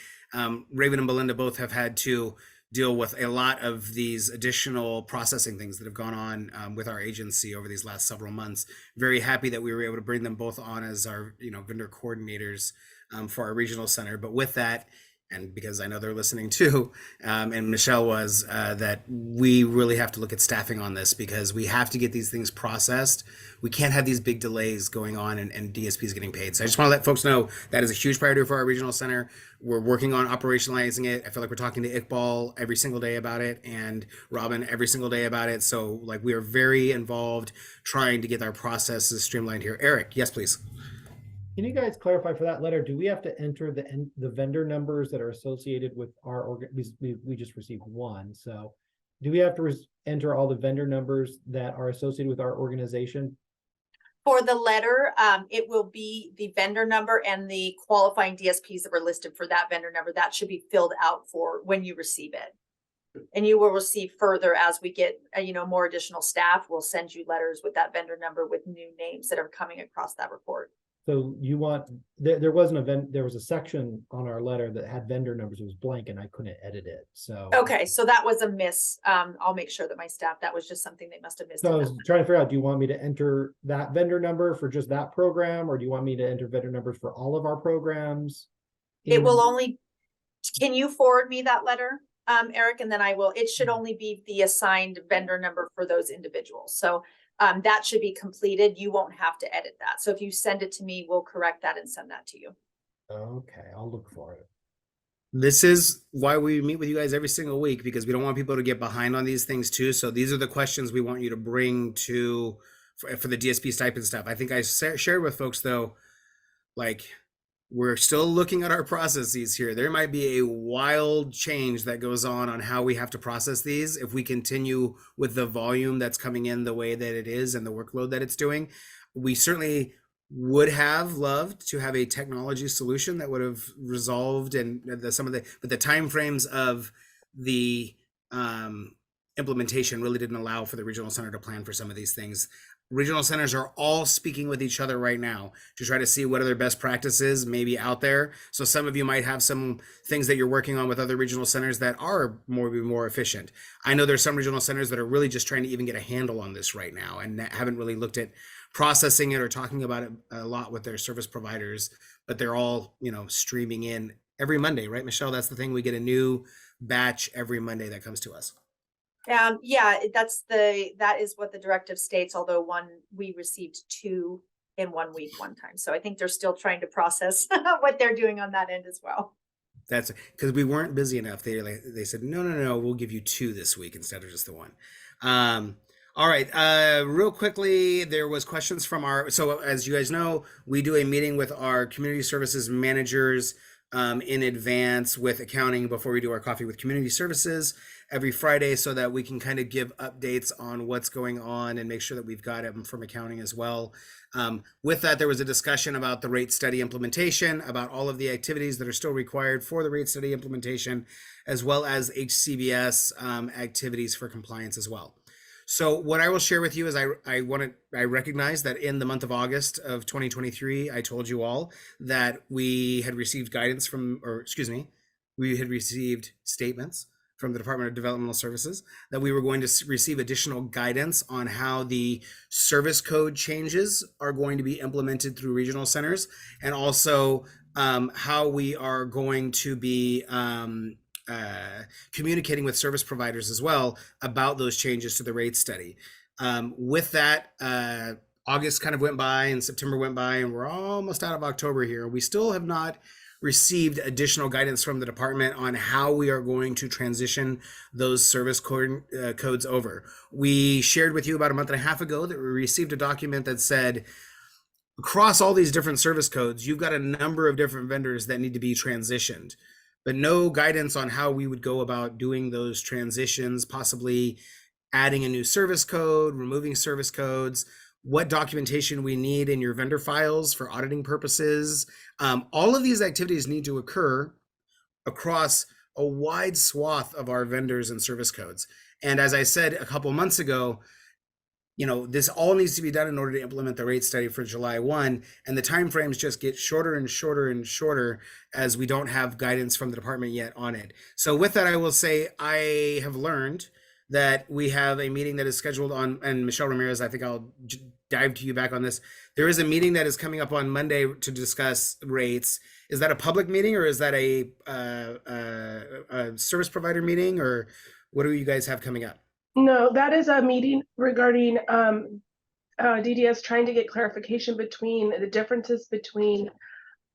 Raven and Belinda both have had to deal with a lot of these additional processing things that have gone on with our agency over these last several months. Very happy that we were able to bring them both on as our vendor coordinators for our regional center. But with that, and because I know they're listening too, and Michelle was, that we really have to look at staffing on this because we have to get these things processed. We can't have these big delays going on and DSPs getting paid. So I just want to let folks know that is a huge priority for our regional center. We're working on operationalizing it. I feel like we're talking to Iqbal every single day about it and Robin every single day about it. So like we are very involved trying to get our processes streamlined here. Eric, yes, please. Can you guys clarify for that letter? Do we have to enter the vendor numbers that are associated with our organ? We just received one, so do we have to enter all the vendor numbers that are associated with our organization? For the letter, it will be the vendor number and the qualifying DSPs that were listed for that vendor number. That should be filled out for when you receive it. And you will receive further as we get, more additional staff. We'll send you letters with that vendor number with new names that are coming across that report. So you want, there was a section on our letter that had vendor numbers. It was blank and I couldn't edit it. So. Okay, so that was a miss. I'll make sure that my staff, that was just something they must have missed. So I was trying to figure out, do you want me to enter that vendor number for just that program? Or do you want me to enter vendor numbers for all of our programs? It will only, can you forward me that letter, Eric? And then it should only be the assigned vendor number for those individuals. So that should be completed. You won't have to edit that. So if you send it to me, we'll correct that and send that to you. Okay, I'll look for it. This is why we meet with you guys every single week, because we don't want people to get behind on these things too. So these are the questions we want you to bring for the DSP stipend stuff. I think I shared with folks though, like we're still looking at our processes here. There might be a wild change that goes on how we have to process these if we continue with the volume that's coming in the way that it is and the workload that it's doing. We certainly would have loved to have a technology solution that would have resolved but the timeframes of the implementation really didn't allow for the regional center to plan for some of these things. Regional centers are all speaking with each other right now to try to see what other best practices maybe out there. So some of you might have some things that you're working on with other regional centers that are more efficient. I know there's some regional centers that are really just trying to even get a handle on this right now and haven't really looked at processing it or talking about it a lot with their service providers, but they're all, streaming in every Monday, right, Michelle? That's the thing. We get a new batch every Monday that comes to us. Yeah, that is what the directive states, although we received 2 in 1 week one time. So I think they're still trying to process what they're doing on that end as well. That's because we weren't busy enough. They said, no, we'll give you 2 this week instead of just the 1. All right, real quickly, there was questions from so as you guys know, we do a meeting with our community services managers in advance with accounting before we do our coffee with community services every Friday, so that we can kind of give updates on what's going on and make sure that we've got it from accounting as well. With that, there was a discussion about the rate study implementation, about all of the activities that are still required for the rate study implementation, as well as HCBS activities for compliance as well. So what I will share with you is I recognize that in the month of August of 2023, I told you all that we had received guidance from, or excuse me, we had received statements from the Department of Developmental Services that we were going to receive additional guidance on how the service code changes are going to be implemented through regional centers, and also how we are going to be communicating with service providers as well about those changes to the rate study. With that, August kind of went by and September went by, and we're almost out of October here. We still have not received additional guidance from the department on how we are going to transition those service codes over. We shared with you about a month and a half ago that we received a document that said, across all these different service codes, you've got a number of different vendors that need to be transitioned, but no guidance on how we would go about doing those transitions, possibly adding a new service code, removing service codes, what documentation we need in your vendor files for auditing purposes. All of these activities need to occur across a wide swath of our vendors and service codes. And as I said a couple months ago, this all needs to be done in order to implement the rate study for July 1, and the timeframes just get shorter and shorter and shorter as we don't have guidance from the department yet on it. So with that, I will say I have learned that we have a meeting that is scheduled on, and Michelle Ramirez, I think I'll dive to you back on this. There is a meeting that is coming up on Monday to discuss rates. Is that a public meeting, or is that a service provider meeting, or what do you guys have coming up? No, that is a meeting regarding DDS trying to get clarification between the differences between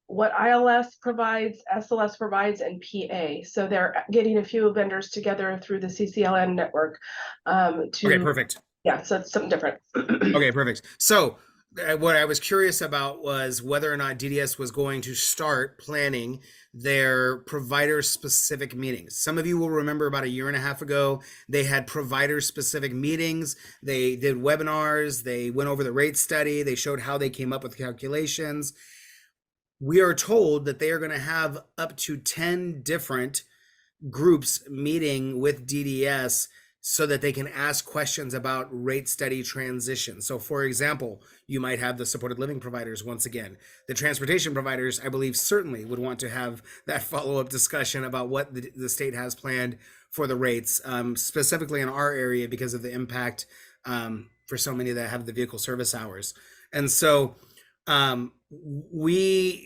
what ILS provides, SLS provides, and PA. So they're getting a few vendors together through the CCLN network to. Okay, perfect. Yeah, so it's something different. Okay, perfect. So what I was curious about was whether or not DDS was going to start planning their provider specific meetings. Some of you will remember about a year and a half ago, they had provider specific meetings. They did webinars. They went over the rate study. They showed how they came up with calculations. We are told that they are going to have up to 10 different groups meeting with DDS so that they can ask questions about rate study transition. So for example, you might have the supported living providers once again. The transportation providers, I believe, certainly would want to have that follow-up discussion about what the state has planned for the rates, specifically in our area because of the impact for so many that have the vehicle service hours. And so we're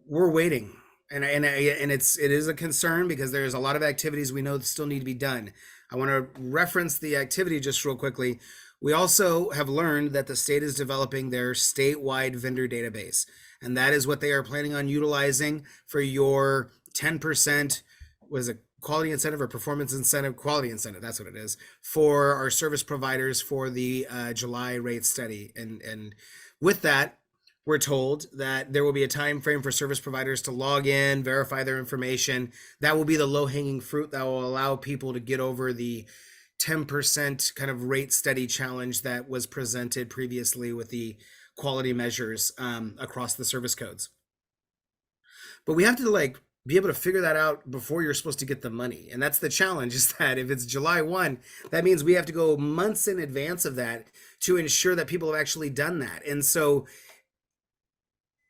waiting. And it is a concern because there's a lot of activities we know that still need to be done. I want to reference the activity just real quickly. We also have learned that the state is developing their statewide vendor database, and that is what they are planning on utilizing for your 10%, was it quality incentive or performance incentive? Quality incentive, that's what it is, for our service providers for the July rate study. And with that, we're told that there will be a time frame for service providers to log in, verify their information. That will be the low-hanging fruit that will allow people to get over the 10% kind of rate study challenge that was presented previously with the quality measures across the service codes. But we have to be able to figure that out before you're supposed to get the money. And that's the challenge, is that if it's July 1, that means we have to go months in advance of that to ensure that people have actually done that. And so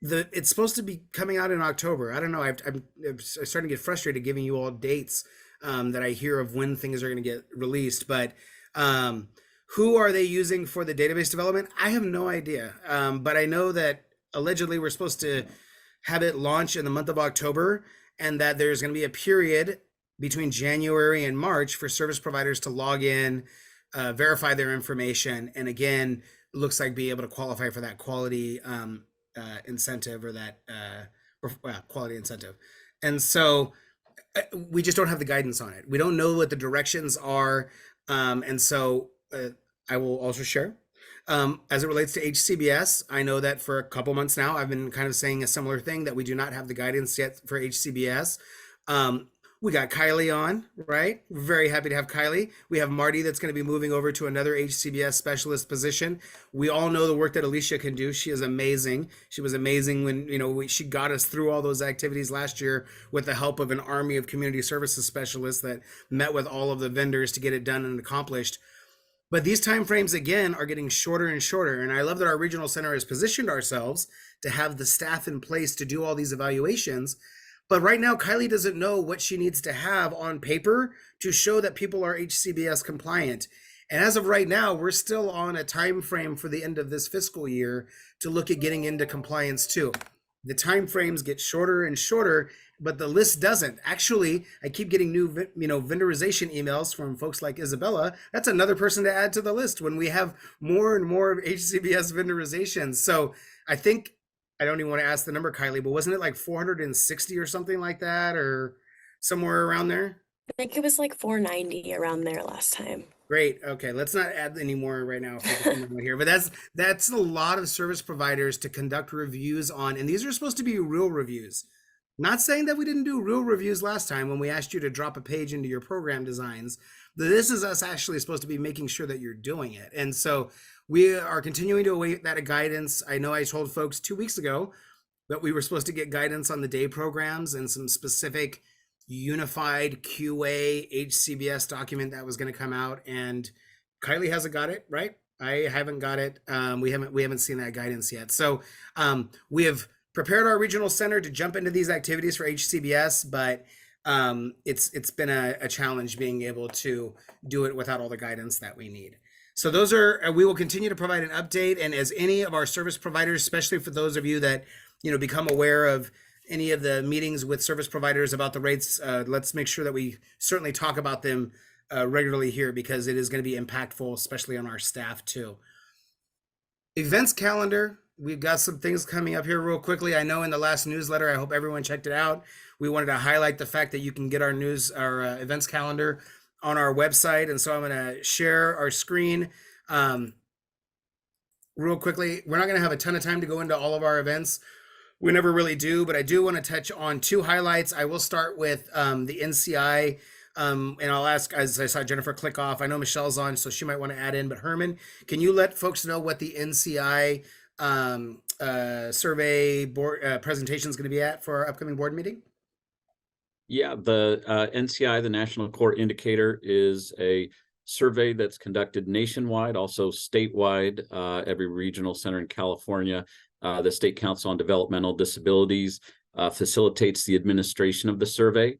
it's supposed to be coming out in October. I don't know. I'm starting to get frustrated giving you all dates that I hear of when things are going to get released. But who are they using for the database development? I have no idea. But I know that allegedly we're supposed to have it launch in the month of October, and that there's going to be a period between January and March for service providers to log in, verify their information, and again, looks like be able to qualify for that quality incentive, or that quality incentive. And so we just don't have the guidance on it. We don't know what the directions are. And so I will also share As it relates to HCBS, I know that for a couple months now, I've been kind of saying a similar thing that we do not have the guidance yet for HCBS. We got Kylie on, right? We're very happy to have Kylie. We have Marty that's going to be moving over to another HCBS specialist position. We all know the work that Alicia can do. She is amazing. She was amazing when, she got us through all those activities last year with the help of an army of community services specialists that met with all of the vendors to get it done and accomplished. But these time frames again are getting shorter and shorter. And I love that our regional center has positioned ourselves to have the staff in place to do all these evaluations. But right now, Kylie doesn't know what she needs to have on paper to show that people are HCBS compliant. And as of right now, we're still on a time frame for the end of this fiscal year to look at getting into compliance too. The time frames get shorter and shorter, but the list doesn't. Actually, I keep getting new, vendorization emails from folks like Isabella. That's another person to add to the list when we have more and more HCBS vendorizations. So I think, I don't even want to ask the number, Kylie, but wasn't it like 460 or something like that, or somewhere around there? I think it was like 490 around there last time. Great. Okay, let's not add any more right now here. But that's a lot of service providers to conduct reviews on, and these are supposed to be real reviews. Not saying that we didn't do real reviews last time when we asked you to drop a page into your program designs. This is us actually supposed to be making sure that you're doing it. And so we are continuing to await that guidance. I know I told folks 2 weeks ago that we were supposed to get guidance on the day programs and some specific unified QA HCBS document that was going to come out, and Kylie hasn't got it, right? I haven't got it. We haven't seen that guidance yet. So we have prepared our regional center to jump into these activities for HCBS, but it's been a challenge being able to do it without all the guidance that we need. So those are, we will continue to provide an update, and as any of our service providers, especially for those of you that become aware of any of the meetings with service providers about the rates, let's make sure that we certainly talk about them regularly here, because it is going to be impactful, especially on our staff too. Events calendar. We've got some things coming up here real quickly. I know in the last newsletter, I hope everyone checked it out. We wanted to highlight the fact that you can get our events calendar on our website. And so I'm going to share our screen real quickly. We're not going to have a ton of time to go into all of our events. We never really do, but I do want to touch on two highlights. I will start with the NCI, and I'll ask, as I saw Jennifer click off, I know Michelle's on, so she might want to add in, but Herman, can you let folks know what the NCI survey board presentation is going to be at for our upcoming board meeting? Yeah, the NCI, the National Core Indicator, is a survey that's conducted nationwide, also statewide, every regional center in California. The State Council on Developmental Disabilities facilitates the administration of the survey.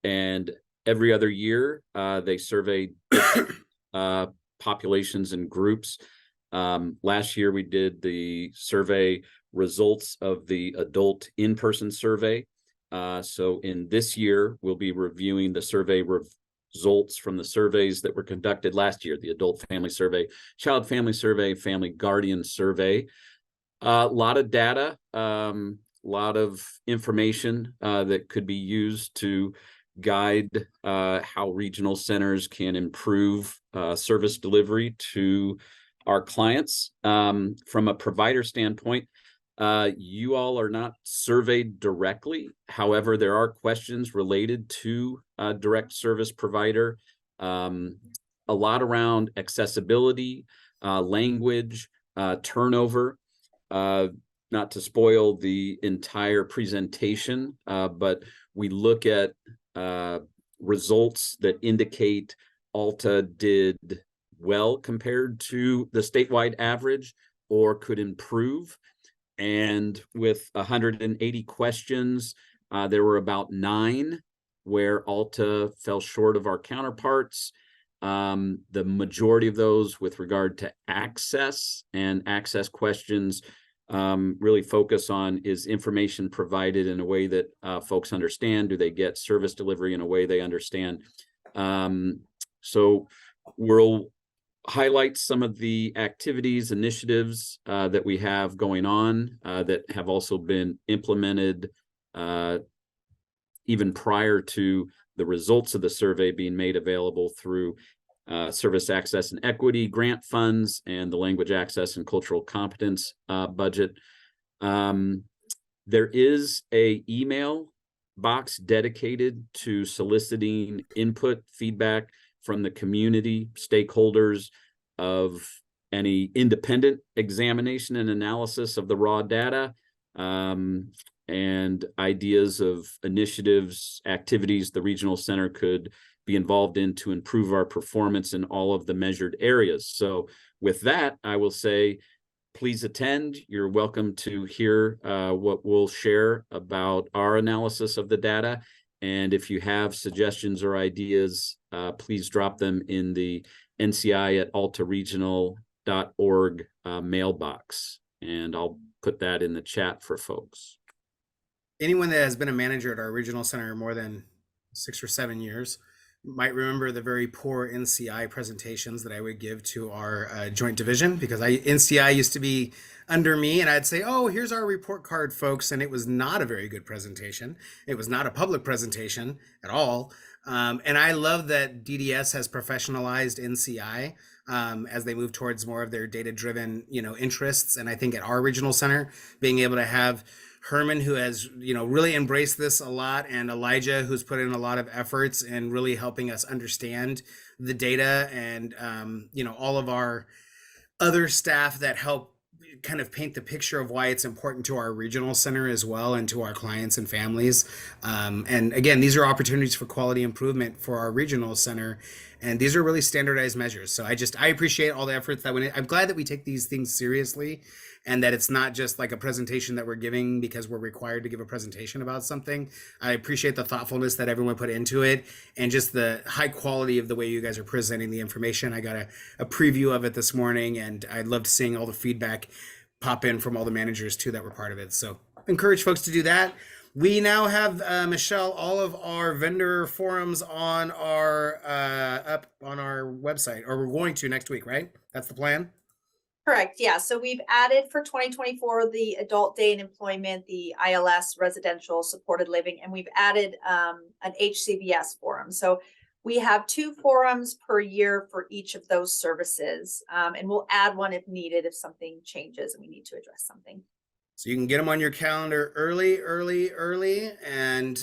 And every other year, they survey populations and groups. Last year, we did the survey results of the adult in-person survey. So in this year, we'll be reviewing the survey results from the surveys that were conducted last year, the adult family survey, child family survey, family guardian survey. A lot of data, a lot of information that could be used to guide how regional centers can improve service delivery to our clients. From a provider standpoint, you all are not surveyed directly. However, there are questions related to direct service provider, a lot around accessibility, language, turnover. Not to spoil the entire presentation, but we look at results that indicate Alta did well compared to the statewide average or could improve. And with 180 questions, there were about 9 where Alta fell short of our counterparts. The majority of those with regard to access, and access questions really focus on, is information provided in a way that folks understand? Do they get service delivery in a way they understand? So we'll highlight some of the activities, initiatives that we have going on that have also been implemented even prior to the results of the survey being made available through service access and equity grant funds, and the language access and cultural competence budget. There is a email box dedicated to soliciting input, feedback from the community stakeholders of any independent examination and analysis of the raw data, and ideas of initiatives, activities the regional center could be involved in to improve our performance in all of the measured areas. So with that, I will say, please attend. You're welcome to hear what we'll share about our analysis of the data. And if you have suggestions or ideas, please drop them in the nci@altaregional.org mailbox. And I'll put that in the chat for folks. Anyone that has been a manager at our regional center more than 6 or 7 years might remember the very poor NCI presentations that I would give to our joint division, because NCI used to be under me, and I'd say, oh, here's our report card, folks. And it was not a very good presentation. It was not a public presentation at all. And I love that DDS has professionalized NCI as they move towards more of their data-driven, interests. And I think at our regional center, being able to have Herman, who has, really embraced this a lot, and Elijah, who's put in a lot of efforts and really helping us understand the data, and, all of our other staff that help kind of paint the picture of why it's important to our regional center as well, and to our clients and families. And again, these are opportunities for quality improvement for our regional center. And these are really standardized measures. So I appreciate all the efforts that went in. I'm glad that we take these things seriously, and that it's not just like a presentation that we're giving because we're required to give a presentation about something. I appreciate the thoughtfulness that everyone put into it, and just the high quality of the way you guys are presenting the information. I got a preview of it this morning, and I loved seeing all the feedback pop in from all the managers too that were part of it. So encourage folks to do that. We now have, Michelle, all of our vendor forums on our up on our website, or we're going to next week, right? That's the plan? Correct. Yeah. So we've added for 2024 the adult day and employment, the ILS residential supported living, and we've added an HCBS forum. So we have 2 forums per year for each of those services, and we'll add one if needed, if something changes and we need to address something. So you can get them on your calendar early, and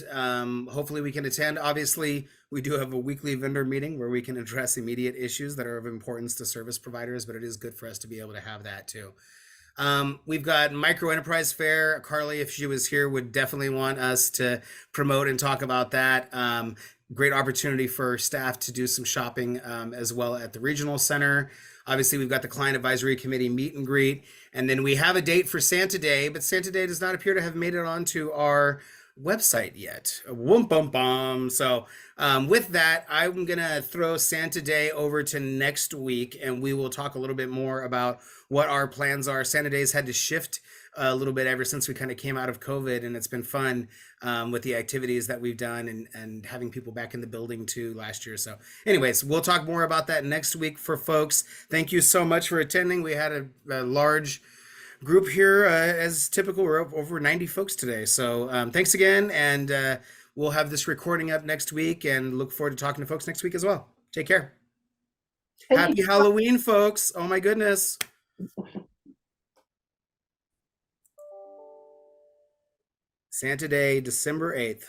hopefully we can attend. Obviously, we do have a weekly vendor meeting where we can address immediate issues that are of importance to service providers, but it is good for us to be able to have that too. We've got Micro Enterprise Fair. Carly, if she was here, would definitely want us to promote and talk about that. Great opportunity for staff to do some shopping as well at the regional center. Obviously, we've got the Client Advisory Committee meet and greet. And then we have a date for Santa Day, but Santa Day does not appear to have made it onto our website yet. Whoom, bum, bum. So with that, I'm going to throw Santa Day over to next week, and we will talk a little bit more about what our plans are. Santa Days had to shift a little bit ever since we kind of came out of COVID, and it's been fun with the activities that we've done, and having people back in the building too last year. So anyways, we'll talk more about that next week for folks. Thank you so much for attending. We had a large group here as typical. We're over 90 folks today. So thanks again. And we'll have this recording up next week, and look forward to talking to folks next week as well. Take care. Happy Halloween, folks. Oh my goodness. Santa Day, December 8th.